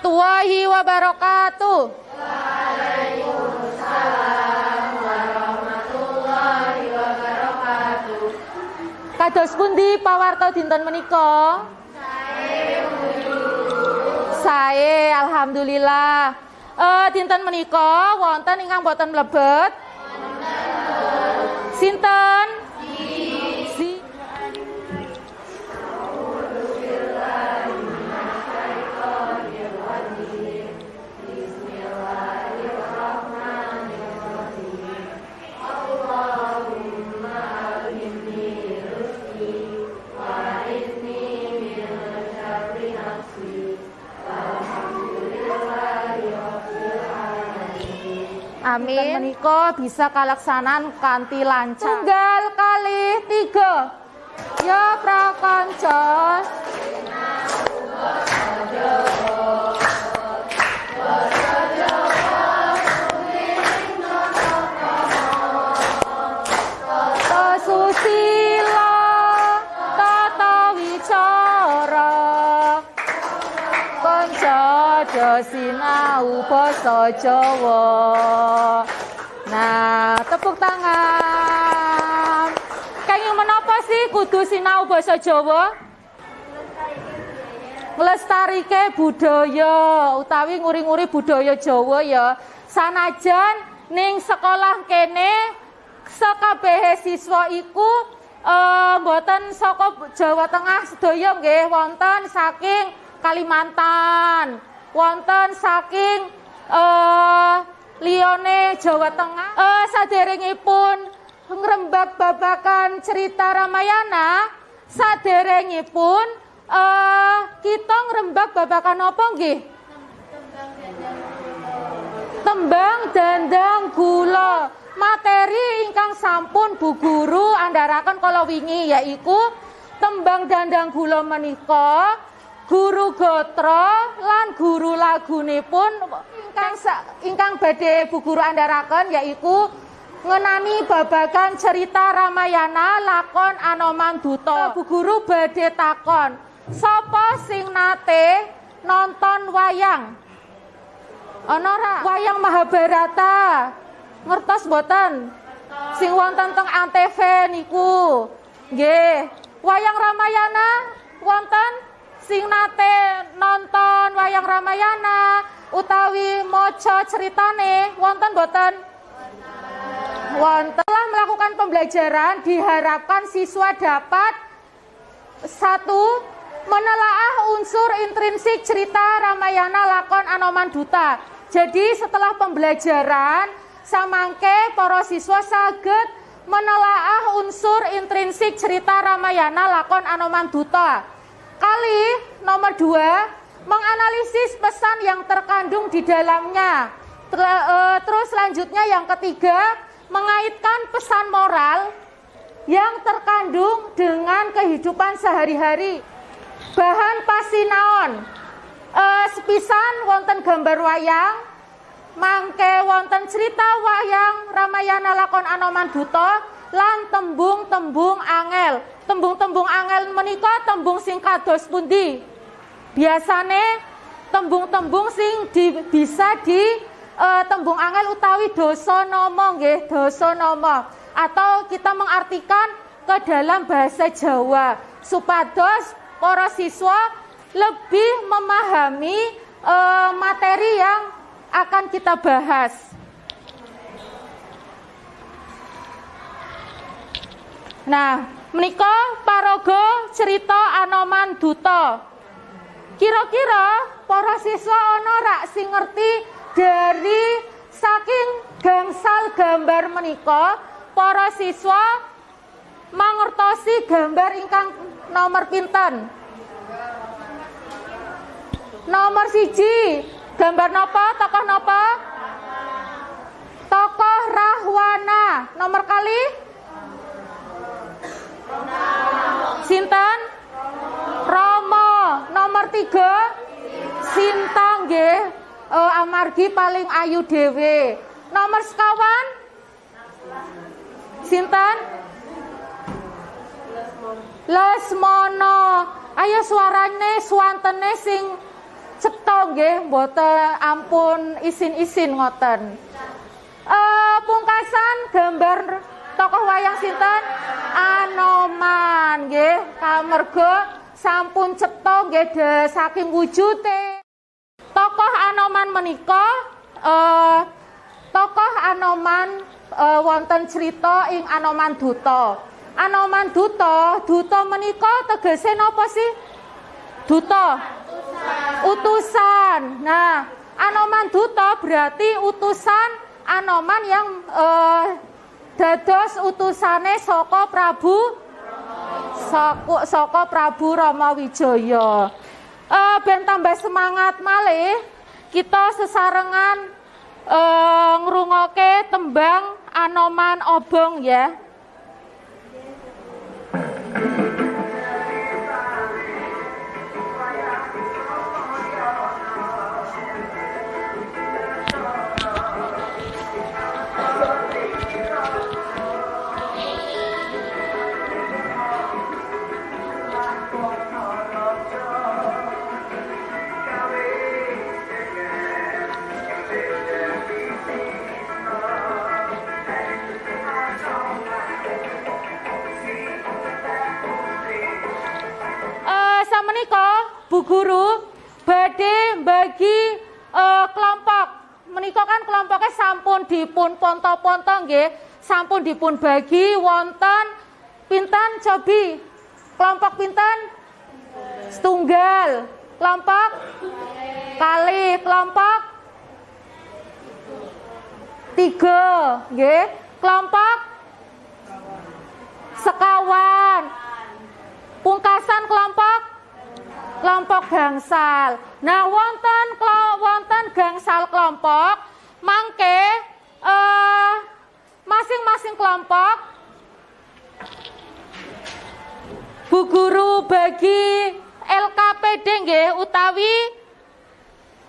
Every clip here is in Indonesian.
warahmatullahi wabarakatuh. Waalaikumsalam warahmatullahi wabarakatuh. Kados pundi pawarta dinten menika? Sae, alhamdulillah. Dinten menika wonten ingkang boten mlebet? Sinten? Si. Amin. Menika bisa kalaksanan kanthi lancar. Tunggal kalih tiga. Ya prakanca. Susila tata wicara konjada sinau basa Jawa. Nah, tepuk tangan. Kenging menapa sih kudu sinau basa Jawa? Nglestarike budaya utawi nguri-nguri budaya Jawa ya. Sanajan ning sekolah kene sakabehe siswa iku mboten saka Jawa Tengah sedaya nggih, wonten saking Kalimantan, wonten saking liyane Jawa Tengah. Saderengipun ngrembak babakan cerita Ramayana, saderengipun kita ngrembak babakan apa nggih? Tembang Dandang Gula. Materi ingkang sampun Bu Guru andharaken kala wingi yaiku tembang Dandang Gula menika guru gotra lan guru lagunipun ingkang badhe Bu Guru andharaken yaiku ngenani babagan cerita Ramayana lakon Anoman Duta. Bu Guru badhe takon, sapa sing nate nonton wayang? Ana ra wayang Mahabharata? Ngertos mboten? Sing wonten teng Antv niku. Nggih. Wayang Ramayana wonten sing nate nonton wayang Ramayana utawi maca ceritane wonten mboten? Wonten. Setelah melakukan pembelajaran diharapkan siswa dapat 1. Menelaah unsur intrinsik cerita Ramayana lakon Anoman Duta. Jadi setelah pembelajaran samangke para siswa saged menelaah unsur intrinsik cerita Ramayana lakon Anoman Duta. Kali nomor 2, menganalisis pesan yang terkandung di dalamnya. Terus selanjutnya yang ketiga, mengaitkan pesan moral yang terkandung dengan kehidupan sehari-hari. Bahan pasinaon, sepisan wonten gambar wayang, mangke wonten cerita wayang Ramayana lakon Anoman Duta lan tembung-tembung angel. Tembung-tembung angel menika tembung sing kados pundi? Biasane tembung-tembung sing bisa di tembung angel utawi dasanama nggih, dasanama atau kita mengartikan ke dalam bahasa Jawa supados para siswa lebih memahami materi yang akan kita bahas. Nah, menika paraga cerita Anoman Duta. Kira-kira para siswa ana rak sing ngerti dari saking gangsal gambar menika, para siswa mangertosi gambar ingkang nomor pinten? Nomor 1. Gambar napa? Tokoh napa? Tokoh Rahwana. Nomor kali? Sinten? Rama. Nomor 3? Sinta nggih. Amargi paling ayu dhewe. Nomor sekawan? Sinten? Lesmana. Ayo suarane swantene sing cetha nggih, mboten ampun isin-isin ngoten. Pungkasan gambar tokoh wayang sinten? Anoman nggih, kamerga sampun cetha nggih saking wujute. Tokoh Anoman menika tokoh Anoman wonten cerita ing Anoman Duta. Anoman Duta menika tegese napa sih? Duta. Utusan. Nah, Anoman Duta berarti utusan Anoman yang dados utusane saka Prabu Rama Wijaya. Ben tambah semangat malih kita sesarengan ngrungokke tembang Anoman Obong ya. Samenika Bu Guru badhe bagi kelompok. Menika kan kelompoknya sampun dipun ponto-ponto nggih, sampun dipun bagi wonten pinten cobi? Kelompok pinten? Setunggal. Kelompok kalih, kelompok 3 nggih. Kelompok sekawan. Pungkasan kelompok gangsal. Nah, wonten gangsal kelompok, mangke masing-masing kelompok Bu Guru bagi LKPD nggih utawi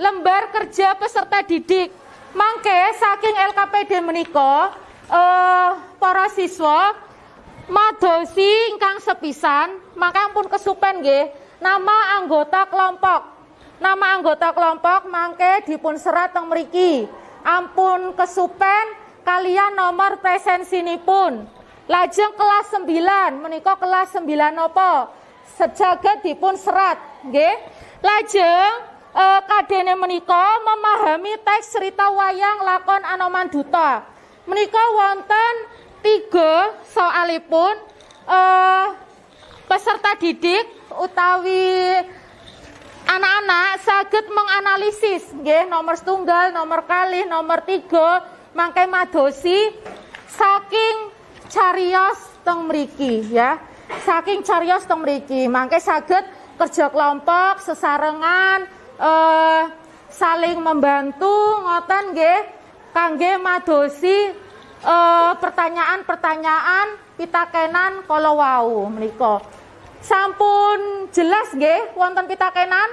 lembar kerja peserta didik. Mangke saking LKPD menika para siswa madosi ingkang sepisan, maka ampun kesupen nggih nama anggota kelompok. Nama anggota kelompok mangke dipun serat teng mriki. Ampun kesupen kalian nomor presensinipun. Lajeng kelas 9, menika kelas 9 napa? Sejagat dipun serat, nggih. Lajeng kadene menika memahami teks cerita wayang lakon Anoman Duta. Menika wonten 3 soalipun peserta didik utawi anak-anak saged menganalisis nggih nomor setunggal, nomor kalih, nomor 3 mangke madosi saking cariyos teng mriki ya. Saking cariyos teng mriki mangke saged kerja kelompok sesarengan saling membantu ngoten nggih kangge madosi pertanyaan-pertanyaan pitakenan kala wau menika. Sampun jelas nggih wonten pitakenan?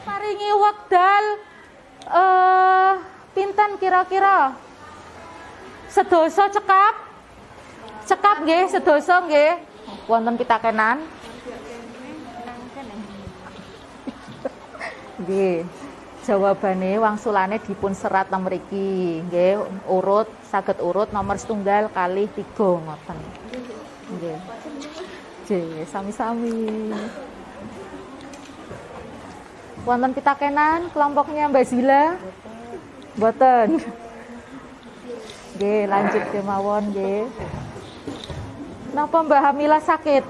Paringi wekdal pinten kira-kira? Sedasa cekap? Cekap nggih, sedasa nggih. Wonten pitakenan. Nggih. Jawabane wangsulane dipun serat teng mriki. Nggih, urut saged urut nomor setunggal kalih 3 ngoten. Nggih. Nggih, sami-sami. Wonten pitakenan kelompoknya Mbak Zila? Mboten. Nggih, lanjut kemawon nggih. Napa Mbak Hamila sakit?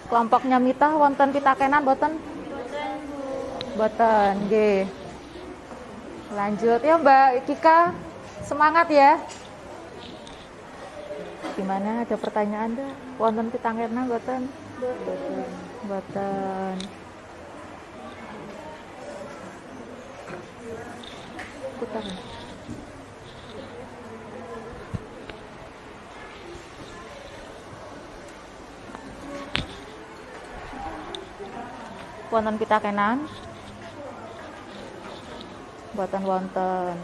Kelompoknya Mitah wonten pitakenan mboten? Mboten, nggih. Lanjut ya Mbak Kika. Semangat ya. Gimana, ada pertanyaan dah? Wonten pitakenan mboten? Mboten. Putar. Wonten pitakenan? Mboten wonten.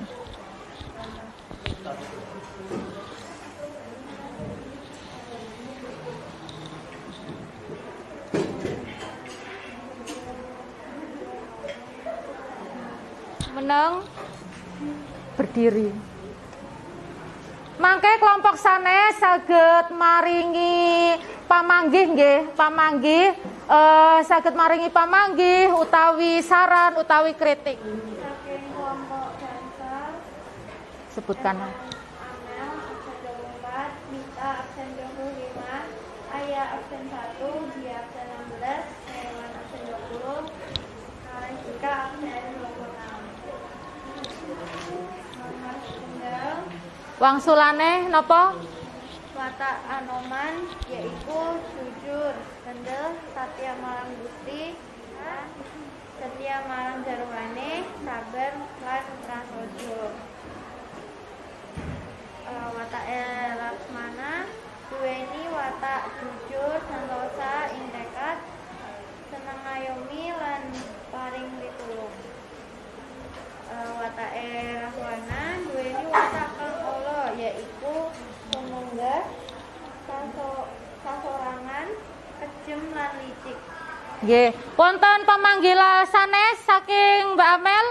Meneng berdiri. Mangke kelompok sanes saged maringi pamanggih nggih, pamanggih saged maringi pamanggih utawi saran utawi kritik. Saking kelompok bangsa Sebutkan. Amel absen 24, Mita absen 25, Ayah absen 1, Dia absen 16, Hewan absen 20, Jika absen 26. Nomor tunggal Wangsulane napa? watak Anoman yaitu jujur, kendel, satya marang Gusti, setia marang jarwane, sabar lan prasaja. Watak Laksmana duweni watak jujur, santosa ing tekad, seneng ngayomi lan paring pitulung. Watak Rahwana duweni watak kang ala yaiku pemunggah, sasorangan, kejem lan licik. Nggih, wonten pamanggilan sanes saking Mbak Amel?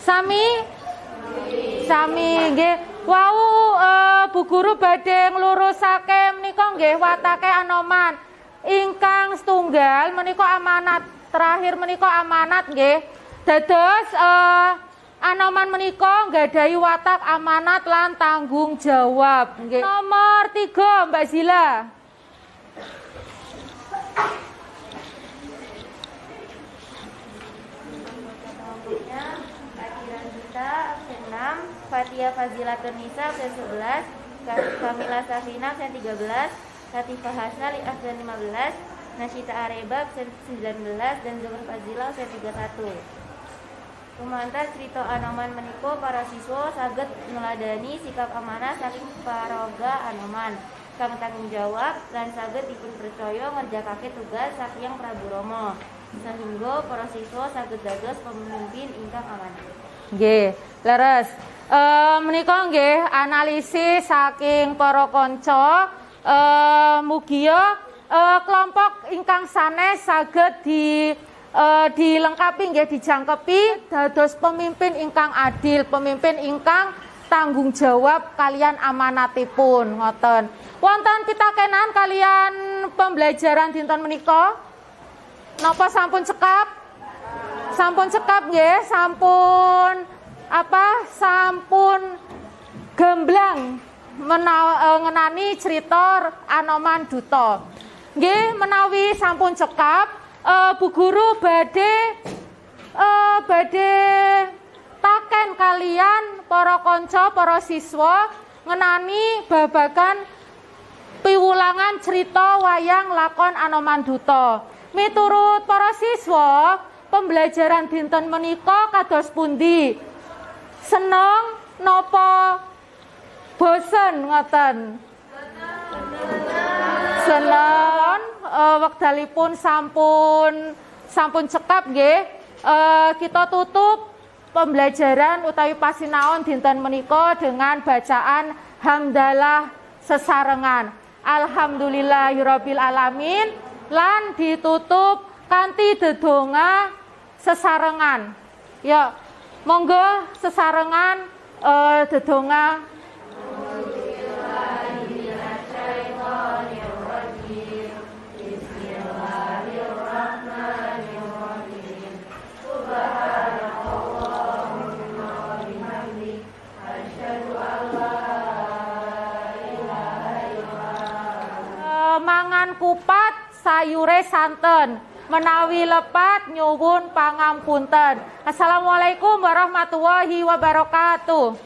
Sami nggih. Wau Bu Guru badhe nglurusake menika nggih watake Anoman. Ingkang setunggal menika amanat, terakhir menika amanat nggih. Dados Anoman menika nggadahi watak amanat lan tanggung jawab nggih. Nomor 3 Mbak Zila. Kelompoknya Kadiran Gita absen 6, Fatia Fazilatun Nisa absen 11, Kamila Safina absen 13, Latifah Hasnal absen 15, Nasyita Areba absen 19 dan Zuhur Fazila absen 31. Lumantar cerita Anoman menika para siswa saged neladani sikap amanah saking paraga Anoman kang tanggung jawab lan saged dipun percaya ngerjakake tugas saking Prabu Rama sehingga para siswa saged dados pemimpin ingkang amanah. Nggih, leres. Menika nggih analisis saking para kanca mugia kelompok ingkang sanes saged dilengkapi nggih, dijangkepi dados pemimpin ingkang adil, pemimpin ingkang tanggung jawab kalian amanatipun ngoten. Wonten pitakenan kalian pembelajaran dinten menika? Napa sampun cekap? Sampun cekap nggih, sampun sampun gamblang ngenani cerita Anoman Duta. Nggih, menawi sampun cekap Bu Guru badhe taken kalian para kanca, para siswa ngenani babagan piwulangan cerita wayang lakon Anoman Duta. Miturut para siswa, pembelajaran dinten menika kados pundi? Seneng napa bosen ngoten? Seneng. Wekdalipun sampun cekap nggih. Kita tutup pembelajaran utawi pasinaon dinten menika dengan bacaan hamdalah sesarengan. Alhamdulillahirabbil alamin lan ditutup kanthi dedonga sesarengan. Ya, monggo sesarengan dedonga. Mangan kupat sayure santen, menawi lepat nyuwun pangampunten. Assalamualaikum warahmatullahi wabarakatuh.